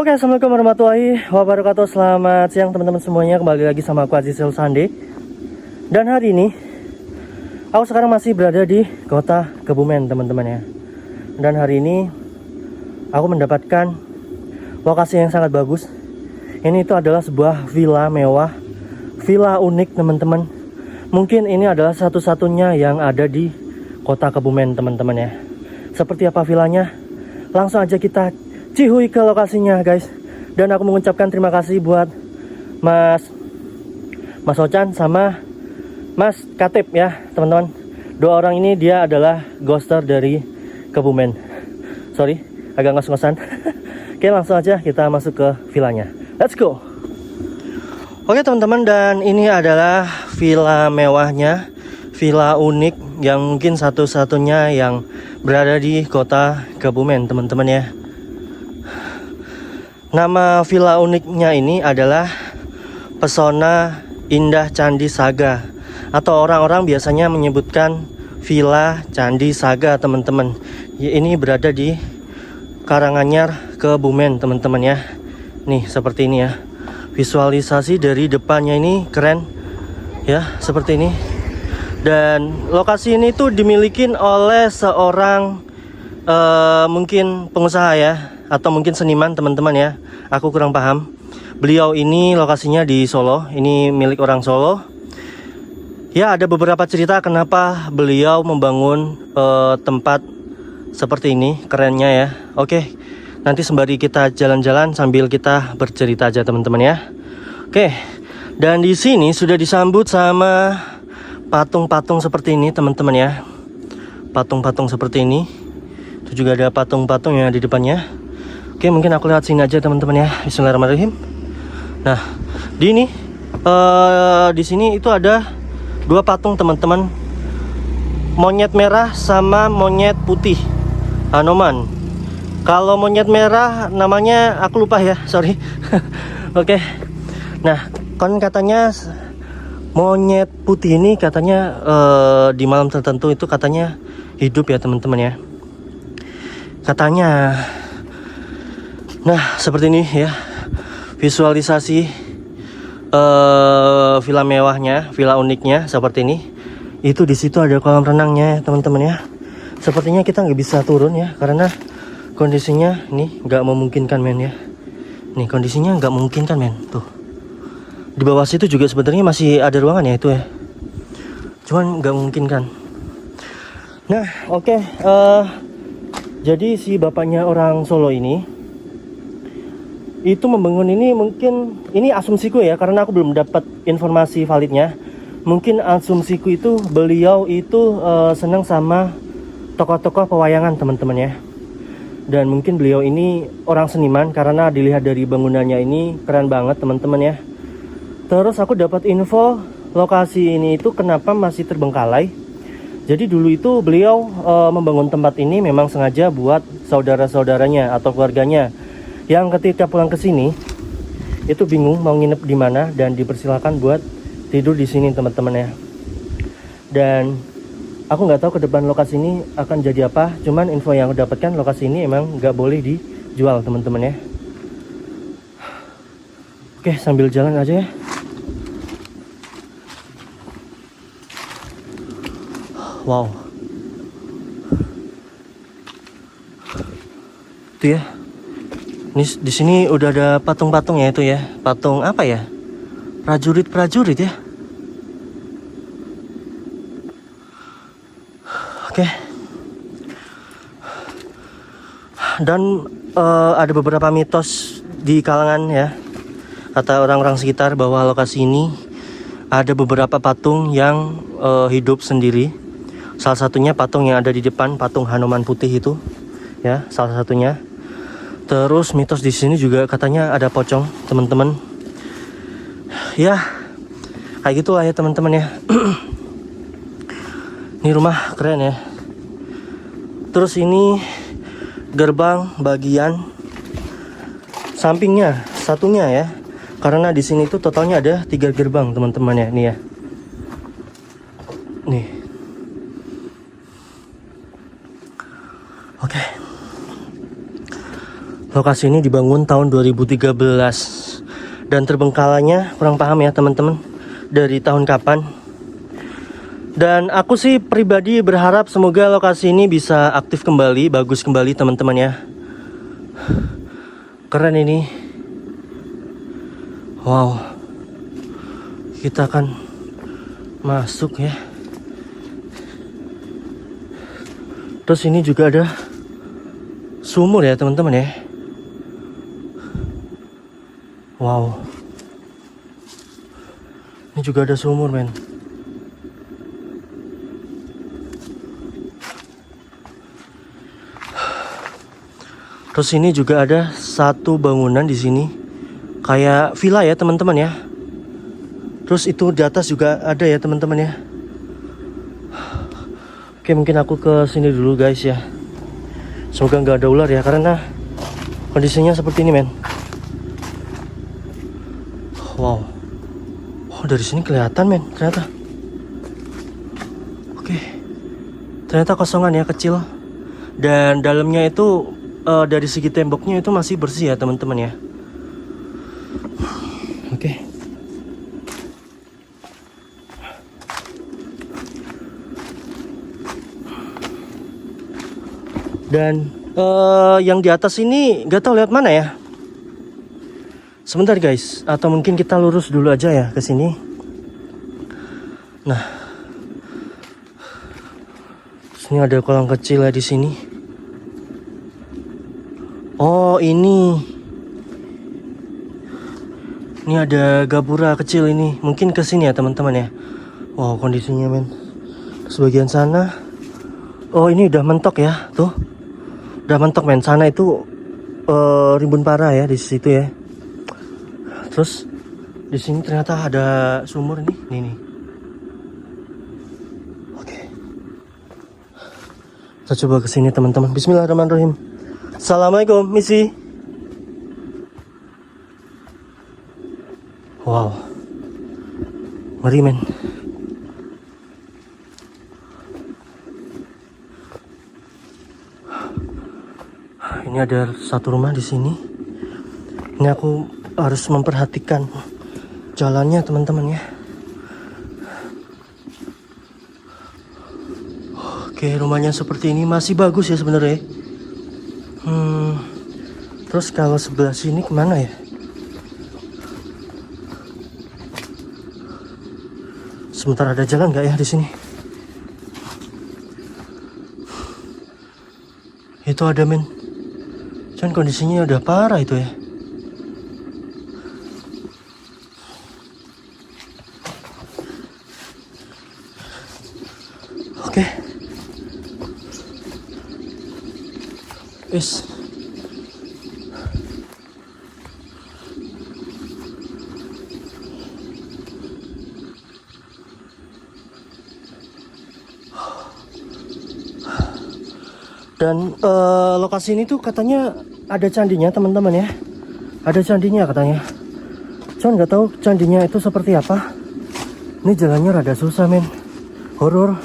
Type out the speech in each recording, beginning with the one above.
Oke, assalamualaikum warahmatullahi wabarakatuh. Selamat siang teman-teman semuanya. Kembali lagi sama aku Aziz Sande. Dan hari ini aku sekarang masih berada di kota Kebumen teman-teman ya. Dan hari ini aku mendapatkan lokasi yang sangat bagus. Ini itu adalah sebuah villa mewah, villa unik teman-teman. Mungkin ini adalah satu-satunya yang ada di kota Kebumen teman-teman ya. Seperti apa villanya? Langsung aja kita cihui ke lokasinya guys. Dan aku mengucapkan terima kasih buat Mas Ocan sama Mas Katip ya teman-teman. Dua orang ini dia adalah ghoster dari Kebumen. Sorry agak ngos-ngosan. Oke, langsung aja kita masuk ke villanya. Let's go. Oke teman-teman, dan ini adalah villa mewahnya, villa unik yang mungkin satu-satunya yang berada di kota Kebumen teman-teman ya. Nama villa uniknya ini adalah Pesona Indah Candi Saga, atau orang-orang biasanya menyebutkan Villa Candi Saga teman-teman. Ini berada di Karanganyar, Kebumen teman-teman ya. Nih seperti ini ya. Visualisasi dari depannya ini keren ya, seperti ini. Dan lokasi ini tuh dimiliki oleh seorang mungkin pengusaha ya, atau mungkin seniman teman-teman ya. Aku kurang paham. Beliau ini lokasinya di Solo. Ini milik orang Solo. Ya, ada beberapa cerita kenapa beliau membangun tempat seperti ini. Kerennya ya. Oke, nanti sembari kita jalan-jalan sambil kita bercerita aja teman-teman ya. Oke, dan di sini sudah disambut sama patung-patung seperti ini teman-teman ya. Patung-patung seperti ini. Itu juga ada patung-patung yang di depannya. Oke, mungkin aku lihat sini aja teman-teman ya. Bismillahirrahmanirrahim. Nah, di sini itu ada dua patung teman-teman. Monyet merah sama monyet putih. Hanoman. Kalau monyet merah namanya aku lupa ya, sorry. Oke. Nah, kan katanya monyet putih ini katanya di malam tertentu itu katanya hidup ya teman-teman ya. Katanya. Nah, seperti ini ya. Visualisasi villa mewahnya, villa uniknya seperti ini. Itu di situ ada kolam renangnya teman-teman ya. Sepertinya kita nggak bisa turun ya, karena kondisinya nih nggak memungkinkan men ya. Nih kondisinya nggak memungkinkan men. Tuh. Di bawah situ juga sebenarnya masih ada ruangan ya itu ya. Cuman nggak memungkinkan. Nah, oke. Jadi si bapaknya orang Solo ini itu membangun ini, mungkin ini asumsiku ya, karena aku belum dapat informasi validnya. Mungkin asumsiku itu beliau itu senang sama tokoh-tokoh pewayangan teman-teman ya. Dan mungkin beliau ini orang seniman, karena dilihat dari bangunannya ini keren banget teman-teman ya. Terus aku dapat info lokasi ini itu kenapa masih terbengkalai. Jadi dulu itu beliau membangun tempat ini memang sengaja buat saudara-saudaranya atau keluarganya yang ketika pulang ke sini itu bingung mau nginep di mana, dan dipersilakan buat tidur di sini teman-teman ya. Dan aku nggak tahu ke depan lokasi ini akan jadi apa. Cuman info yang aku dapatkan, lokasi ini emang nggak boleh dijual teman-teman ya. Oke, sambil jalan aja ya. Wow. Itu ya. Ini di sini udah ada patung-patung ya itu ya. Patung apa ya? Prajurit-prajurit ya. Oke. Dan ada beberapa mitos di kalangan ya. Kata orang-orang sekitar bahwa lokasi ini ada beberapa patung yang hidup sendiri. Salah satunya patung yang ada di depan, patung Hanoman putih itu. Ya, salah satunya. Terus mitos di sini juga katanya ada pocong, teman-teman. Ya, kayak gitulah ya teman-teman ya. Ini rumah keren ya. Terus ini gerbang bagian sampingnya satunya ya. Karena di sini tuh totalnya ada 3 gerbang teman-teman ya, nih ya. Nih. Oke. Lokasi ini dibangun tahun 2013 dan terbengkalainya kurang paham ya teman-teman dari tahun kapan. Dan aku sih pribadi berharap semoga lokasi ini bisa aktif kembali, bagus kembali teman-teman ya. Keren ini. Wow. Kita akan masuk ya. Terus ini juga ada sumur ya teman-teman ya. Wow. Ini juga ada sumur men. Terus ini juga ada satu bangunan di sini. Kayak villa ya teman-teman ya. Terus itu di atas juga ada ya teman-teman ya. Oke, mungkin aku ke sini dulu guys ya. Semoga nggak ada ular ya, karena kondisinya seperti ini men. Wow. Oh, dari sini kelihatan men, ternyata. Oke. Ternyata kosongan ya, kecil. Dan dalamnya itu dari segi temboknya itu masih bersih ya teman-teman ya. Oke. Dan yang di atas ini nggak tahu lewat mana ya. Sebentar guys, atau mungkin kita lurus dulu aja ya ke sini. Nah, sini ada kolam kecil ya di sini. Oh ini ada gapura kecil ini. Mungkin ke sini ya teman-teman ya. Wow, kondisinya men. Sebagian sana. Oh ini udah mentok ya, tuh. Udah mentok men. Sana itu rimbun parah ya di situ ya. Terus di sini ternyata ada sumur nih, nih. Oke. Kita coba ke sini teman-teman. Bismillahirrahmanirrahim. Assalamualaikum, misi. Wow. Ngeri men. Ini ada satu rumah di sini. Ini aku harus memperhatikan jalannya teman-teman ya. Oke, rumahnya seperti ini masih bagus ya sebenarnya. Terus kalau sebelah sini kemana ya? Sebentar, ada jalan nggak ya di sini? Itu ada men. Cuman kondisinya udah parah itu ya. Oke. Dan lokasi ini tuh katanya ada candinya teman-teman ya. Ada candinya katanya. Cuman nggak tahu candinya itu seperti apa. Ini jalannya rada susah men. Horor.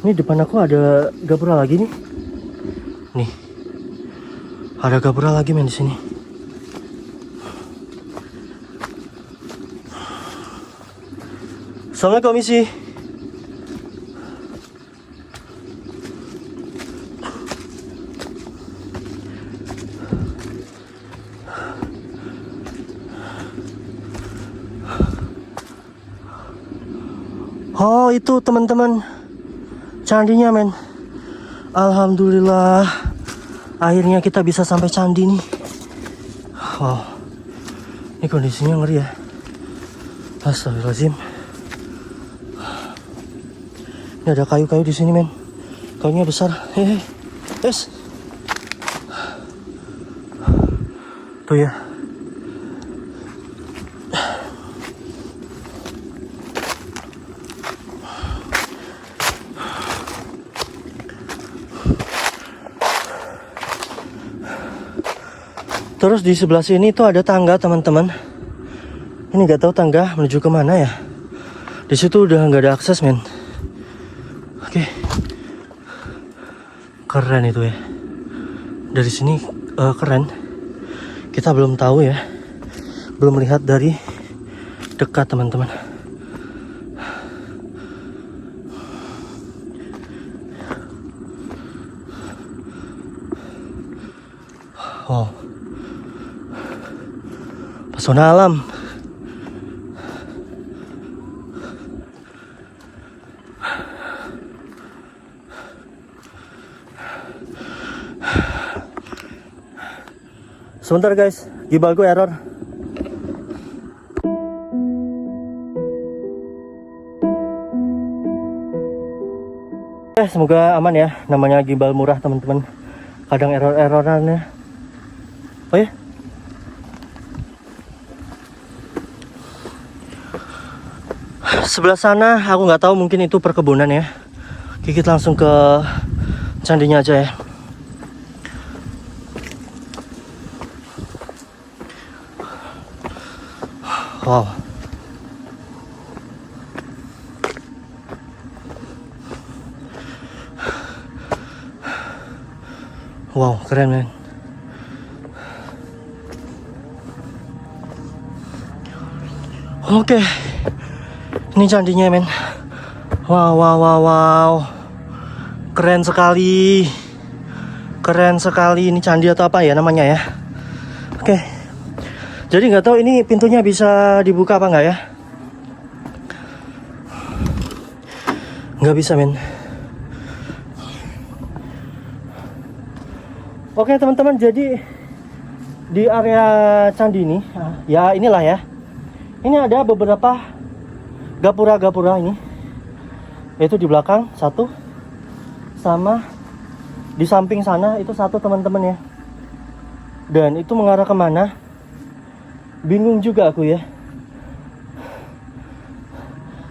Ini depan aku ada gapura lagi nih. Nih. Ada gapura lagi men di sini. Assalamualaikum misi. Oh itu teman-teman, candinya men. Alhamdulillah, akhirnya kita bisa sampai candi nih. Wow, ini kondisinya ngeri ya. Astagfirullahaladzim. Ini ada kayu-kayu di sini men. Kayunya besar. Hehe. Yes. Tuh ya. Terus di sebelah sini tuh ada tangga teman-teman. Ini nggak tahu tangga menuju kemana ya. Di situ udah nggak ada akses men. Oke. Keren itu ya. Dari sini keren. Kita belum tahu ya. Belum melihat dari dekat teman-teman. Oh. Pesona alam. Sebentar guys, gimbal gue error. Semoga aman ya, namanya gimbal murah teman-teman. Kadang error-erroran ya. Oh ya. Sebelah sana aku nggak tahu, mungkin itu perkebunan ya. Kita langsung ke candinya aja ya. Wow. Wow, keren men. Oke. Ini candinya men. Wow, wow, wow, wow. Keren sekali. Keren sekali. Ini candi atau apa ya namanya ya. Oke. Jadi nggak tahu ini pintunya bisa dibuka apa nggak ya? Nggak bisa men. Oke teman-teman, jadi di area candi ini, ya inilah ya. Ini ada beberapa gapura-gapura ini. Yaitu di belakang satu, sama di samping sana itu satu teman-teman ya. Dan itu mengarah kemana? Bingung juga aku ya.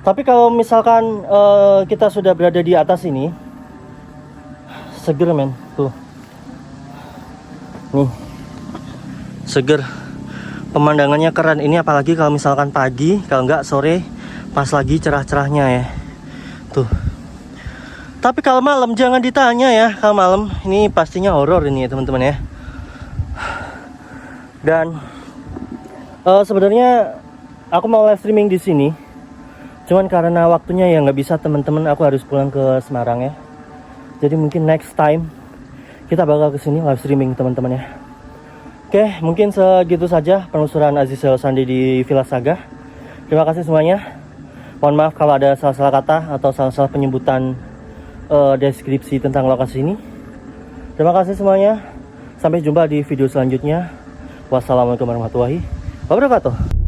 Tapi kalau misalkan kita sudah berada di atas ini, seger men, tuh. Nih, seger. Pemandangannya keren. Ini apalagi kalau misalkan pagi, kalau enggak sore, pas lagi cerah-cerahnya ya. Tuh. Tapi kalau malam jangan ditanya ya. Kalau malam ini pastinya horor ini ya teman-teman ya. Dan sebenarnya aku mau live streaming di sini, cuman karena waktunya ya nggak bisa teman-teman, aku harus pulang ke Semarang ya. Jadi mungkin next time kita bakal kesini live streaming teman-teman ya. Oke, mungkin segitu saja penelusuran Azizel Sandi di Villa Saga. Terima kasih semuanya. Mohon maaf kalau ada salah-salah kata atau salah-salah penyebutan deskripsi tentang lokasi ini. Terima kasih semuanya. Sampai jumpa di video selanjutnya. Wassalamualaikum warahmatullahi wabarakatuh.